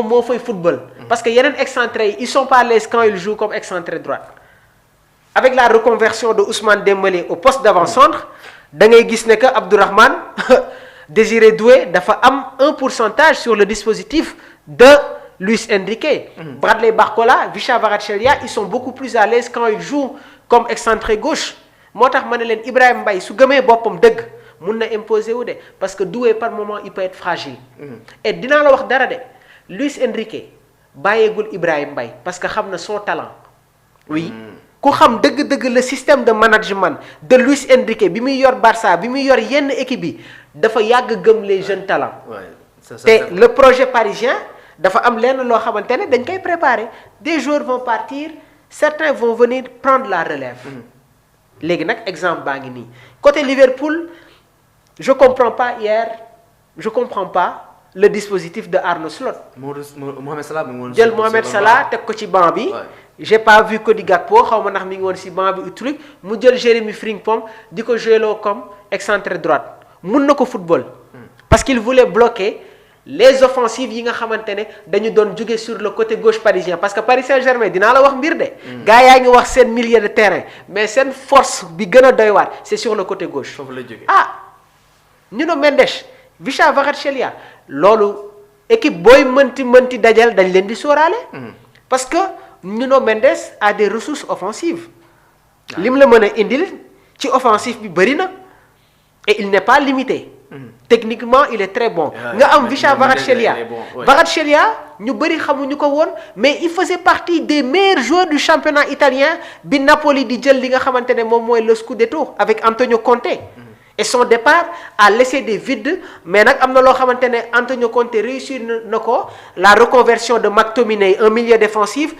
moo fay football. parce que yeneen excentrés yi ils sont pas à l'aise quand ils jouent comme excentré droite. avec la reconversion de Ousmane Dembélé au poste d'avant-centre da ngay gis ne que Abdourahmane Désiré Doué dafa am un pourcentage sur le dispositif de Luis Enrique. Bradley Barcola, Visca Kvaratskhelia ils sont beaucoup plus à l'aise quand ils jouent comme excentré gauche moo tax ma ne leen Ibrahima Mbaye su gëmee boppam dëgg mun na imposer wu de parce que Doué par moment il peut être fragile. et dinaa la wax dara de Luis Enrique bàyyeegul Ibrahima Mbaye parce que xam na son talent. oui ku xam dëgg-dëgg le système de management de Luis Enrique bi muy yor Barça bi muy yor yenn équipe yi dafa yàgg gëm les jeunes talents. te le projet parisien dafa am lenn loo xamante ne dañ koy préparer des joueurs vont partir certains vont venir prendre la relève. léegi nag exemple baa ngi nii côté Liverpool je comprends pas le dispositif de Arne Slot. Mohamed Salah jël Mohamed Salah teg ko ci banc bi. j'ai pas vu Cody Gakpo xaw ma ndax mi ngi woon ci banc bi truc mu jël Jérémy Frimpong di ko joué comme excentré droite mun na ko football. parce qu'il voulait bloquer les offensives yi nga xamante ne dañu doon jóge sur le côté gauche parisien parce que Paris Saint-Germain dinaa la wax mbir de. gars yaa ngi wax seen milieu de terrain mais seen force bi gën a doy waar c'est sur le côté gauche. foofu la jógee Nuno Mendes Visca Kvaratskhelia loolu équipe booy mënti dajal dañ leen di sóoraale. parce que Nuno Mendes a des ressources offensives. lim la mën a indil ci offensif bi bëri na et il n'est pas limité. techniquement il est très bon. nga am Visca Kvaratskhelia ñu bëri xamuñu ko woon mais il faisait partie des meilleurs joueurs du championnat italien bi Napoli di jël li nga xamante ne moom mooy le Scudetto avec Antonio Conte. et son départ a laissé des vides mais nag am na loo xamante ne Antonio Conte réussir na ko la reconversion de McTominay un milieu défensif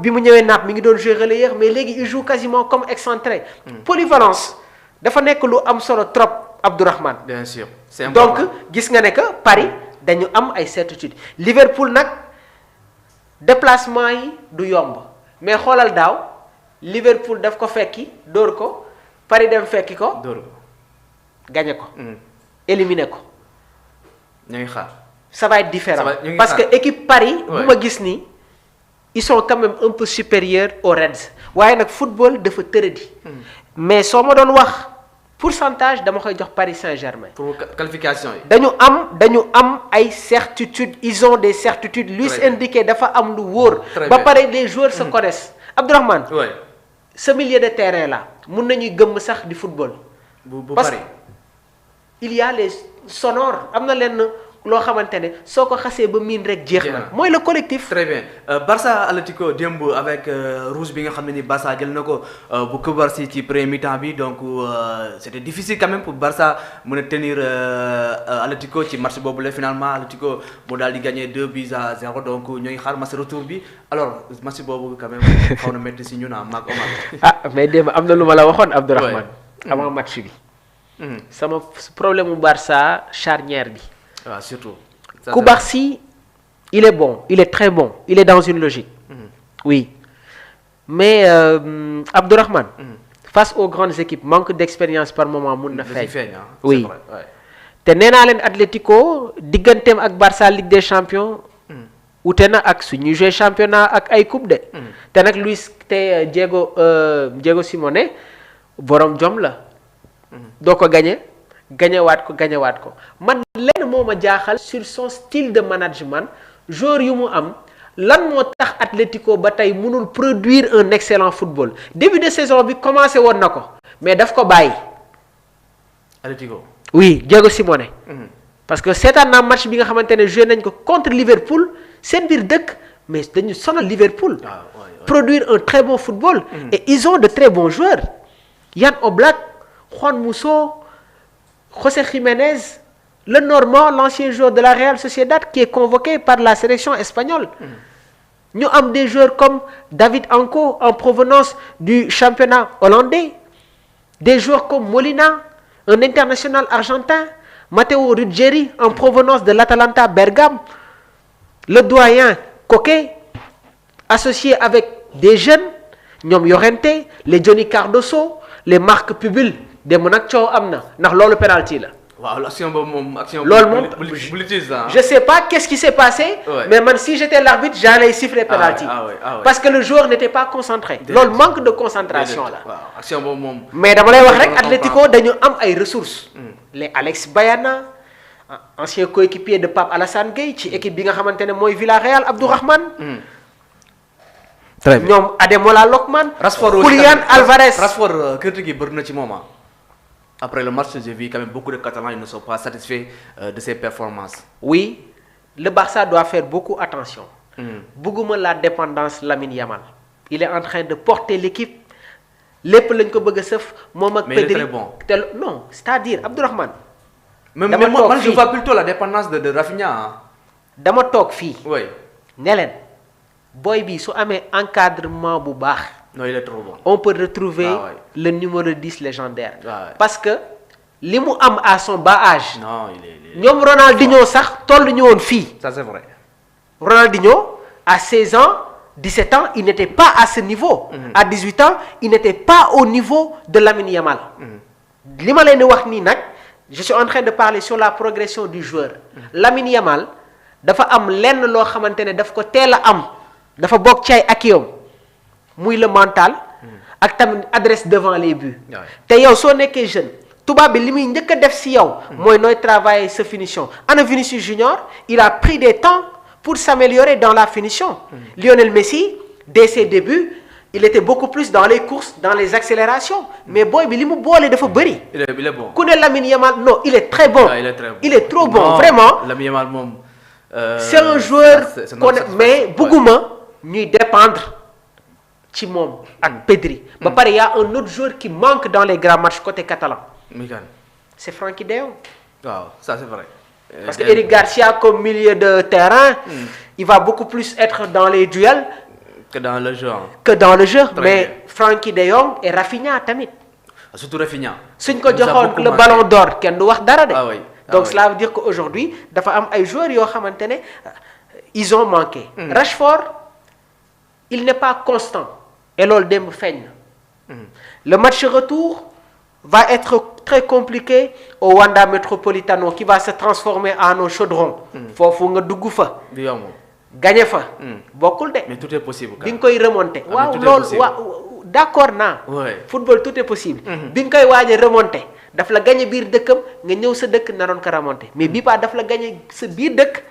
bi mu ñëwee Naples mi ngi doon jouer relayeur mais léegi il joue quasiment comme excentré. polyvalence dafa nekk lu am solo trop Abdourahmane. bien sûr c'est important. donc gis nga ne que Paris dañu am ay certitudes Liverpool nag déplacement yi du yomb mais xoolal daaw Liverpool daf ko fekki dóor ko Paris dem fekki ko. dóor ko. gagné ko. éliminé ko. ñu ngi xaar. ça va être différent parce que équipe Paris. bu ma gis nii ils sont quand même un peu supérieurs aux Reds. waaye nag football dafa tëradi. mais soo ma doon wax pourcentage dama koy jox Paris Saint-Germain. pour qualification yi. dañu am ay certitudes ils ont des certitudes. Luis Enrique dafa am lu wóor. ba pare les joueurs se connaissent. Abdourahmane. ce milieu de terrain là mun nañuy gëmm sax di football. parce que il y a les sonores am na lenn loo xamante ne soo ko xasee ba miin rek jeex na. mooy le collectif. très bien Barça Atlético démb avec rouge bi nga xam ne ni Barça jël na ko bu Cubarsí ci premier mi-temps bi donc c'était difficile quand même pour Barça mën a tenir Atlético ci match boobu la finalement Atlético moo daal di gagner 2-0 donc ñoo ngi xaar match retour bi alors match boobu quand même xaw na métti si ñun maag Omar. mais démb am na lu ma la waxoon Abdourahmane. avant match bi. sama problème mu Barça charnière bi. surtout. Cubarsí il est bon il est très bon il est dans une logique. oui mais Abdourahmane. face aux grandes équipes manque d'expérience par moment mun na feeñ. oui te nee naa leen Atlético digganteem ak Barça Ligue des Champions. ute na ak suñu joué championnat ak ay coupe de. te nag Diego Simeone borom jom la. doo ko gañewaat ko man lenn moo ma jaaxal sur son style de management joueur yu mu am lan moo tax Atlético ba tey mënul produire un excellent football début de saison bi commencé woon na ko mais daf ko bàyyi. Atlético. oui Diego Simeone. parce que seetaan naa match bi nga xamante ne joué nañ ko contre Liverpool seen biir dëkk mais dañu sonal Liverpool. produire un très bon football. et ils ont de très bons joueurs. Jan Oblak, Juan Musso, José Jiménez, le Normand, l'ancien joueur de la Real Sociedad qui est convoqué par la sélection espagnole. Nous avons des joueurs comme David Anco en provenance du championnat hollandais. Des joueurs comme Molina, un international argentin. Matteo Ruggeri en provenance de l'Atalanta Bergame. Le doyen Koke, associé avec des jeunes, ñoom Llorente, les Johnny Cardoso, les Marc Pubil. dem nag coow am na ndax loolu penalty la. waaw action boobu moom action. loolu moom bu litige la. je sais pas qu'est-ce qui s'est passé. Ouais. mais man si j'étais l'arbitre j'allais siffler penalty. Ouais. parce que le joueur n'était pas concentré. loolu manque de concentration la. waaw action boobu moom. mais dama lay wax rek Atlético dañu am ay ressources. les Alex Bayana ancien coéquipier de Pape Alassane Gueye ci équipe bi nga xamante ne mooy Villarreal Abdourahmane. très bien ñoom Ademola Lookman. Rashford Julián Alvarez. Rashford critique yi bëri na ci moment. Après le match, j'ai vu quand même beaucoup de Catalans ils ne sont pas satisfaits de ses performances. Oui, le Barça doit faire beaucoup attention. Bëgguma la dépendance Lamine Yamal. Il est en train de porter l'équipe. Lépp lañ ko bëgg a sëf moom ak mais il est Pedri. très bon. Non, c'est-à-dire Abdourahmane. Mais dama moi, toog moi je fii. vois plutôt la dépendance de Rafinha. Hein. Dama toog fii. Oui. Ne leen boy bi su amee encadrement bu baax. Non, il est trop bon. On peut retrouver Ah ouais. le numéro 10 légendaire. Ah ouais. Parce que li mu am à son bas âge. Non, il est... ñoom Ronaldinho sax toll ñu woon fii. Ça c'est vrai. Ronaldinho, à 16 ans, 17 ans, il n'était pas à ce niveau. À 18 ans, il n'était pas au niveau de Lamine Yamal. Li ma leen di wax nii nag, je suis en train de parler sur la progression du joueur. Lamine Yamal dafa am lenn loo xamante ne daf ko teel a am. Dafa bokk ci ay akiyam muy le mental. ak tamit adresse devant les buts. te yow soo nekkee jeune. tubaab bi li muy njëkk a def si yow. mooy nooy travailler sa finition. Ana Vinicius Junior il a pris des temps pour s'améliorer dans la finition. Lionel Messi dès ses débuts il était beaucoup plus dans les courses dans les accélérations mais boy bi li mu boole dafa bëri. Il est bon. ku ne Lamine Yamal non il est très bon. Ah, il est très bon. Il est trop bon Non, vraiment. Lamine Yamal moom. C'est un joueur c'est qu'on mais bëgguma ñuy dépendre ci moom ak Pedri. ba pare y a un autre joueur qui manque dans les grands matchs côté catalan. muy kan. C'est Frenkie de Jong. waaw ça c'est vrai. Parce que Eric Garcia comme milieu de terrain. Il va beaucoup plus être dans les duels. Que dans le jeu. Que dans le jeu. Très mais bien. Frenkie de Jong et Rafinha tamit. Surtout Rafinha. suñ ko Il nous a joxoon beaucoup le marqué. ballon d'or kenn du wax dara de. Ah oui. Ah donc oui. cela veut dire qu'aujourd'hui dafa am ay joueurs yoo xamante ne ils ont manqué. Rashford il n'est pas constant. et loolu démb feeñ na. Le match retour va être très compliqué au Wanda Metropolitano qui va se transformer en un chaudron. foofu nga dugg fa. du yomb. gagné fa. bokkul de. mais tout est possible. bi nga koy remonter. mais waaw tout est loolu possible. waaw d'accord naa. Ouais. football tout est possible. bi nga koy waaj a remonter daf la gagné biir dëkkam nga ñëw sa dëkk naroon ko remonter mais bii pas daf la gagné sa biir dëkk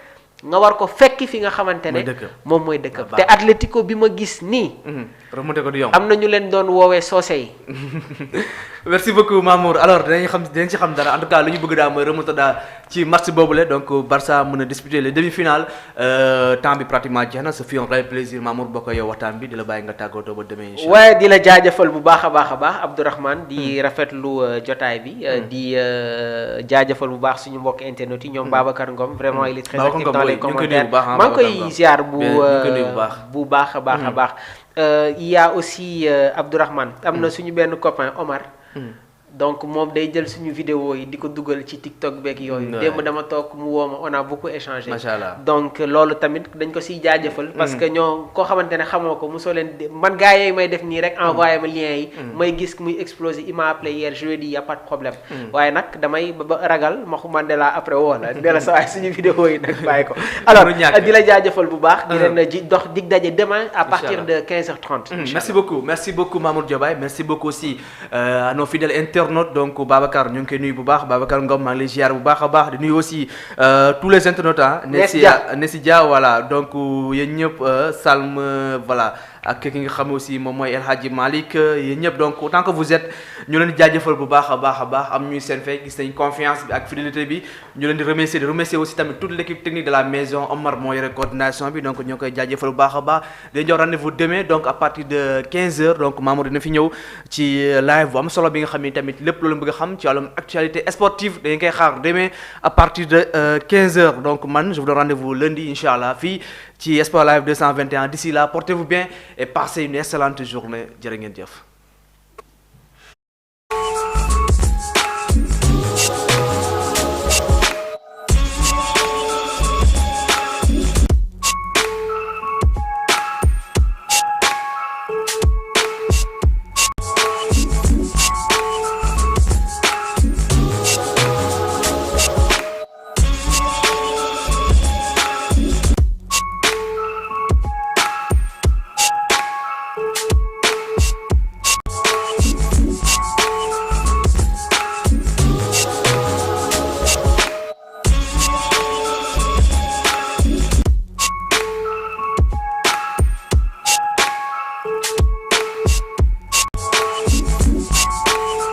nga war ko fekki fi nga xamante ne. Mooy dëkkam. moom mooy dëkkam Ah, te baax. Atlético bi ma gis nii. remonté ko du yomb. am na ñu leen doon woowee soose yi. Merci beaucoup Mamour alors dinañ ci xam dara en tout cas lu ñu bëgg daal mooy remontada ci match boobule donc Barça mën a disputer les demi-finales temps bi pratiquement jeex na ce fut un vrai plaisir Mamour bokk yow waxtaan bi di la bàyyi nga tàggatoo ba demee incha allah. waaye di la jaajëfal bu baax a baax Abdourahmane di rafetlu jotaay bi. di jaajëfal bu baax suñu mbokk internet yi ñoom Babacar Ngom vraiment il est très actif dans les commentaires maa ngi koy ziar bu baax a baax. Il y a aussi Abdourahmane am na suñu benn copain Omar. Donc moom day jël suñu vidéo yi di ko dugal ci TikTok beeg yooyu. démb dama toog mu woo ma on a beaucoup échangé. Macha Allah. donc loolu tamit dañ ko siy jaajëfal. parce que ñoo koo xamante ne xamoo ko mosoo leen man gars yooyu may def nii rek envoyé ma lien yi. may gis muy exploser il m'a appelé hier je lui ai dit y a pas de problème. waaye nag damay ba ragal Maxu Mandela après woo la ne la sa waay suñu vidéo yi nag bàyyi ko. alors di la jaajëfal bu baax. di leen ji dox dig daje demain à partir de 15h30. merci beaucoup Mamour Diobaye merci beaucoup aussi à nos fidèles internautes donc Babacar ñu ngi koy nuyu bu baax Babacar Ngom maa ngi lay ziar bu baax a baax di nuyu aussi tous les internautes ah. Nessi Dia voilà donc yéen ñëpp Salm voilà ak ki nga xam aussi moom mooy El Hadji Malick yéen ñëpp donc autant que vous êtes ñu leen di jaajëfal bu baax a baax am ñuy seen fay gis nañ confiance bi ak fidélité bi ñu leen di remercier aussi tamit toute l'équipe technique de la maison Omar moo yore coordination bi donc ñoo koy jaajëfal bu baax a baax dañu jox rendez-vous demain donc à partir de 15h donc Mamour dina fi ñëw ci live bu am solo bi nga xam ni tamit lépp loolu bëgg a xam ci wàllum actualité sportive dañu koy xaar demain à partir de 15h donc man je vous donne rendez-vous lundi inchallah fii ci Sport Live 221 d'ici là portez-vous bien et passez une excellente journée jërë ngeen jëf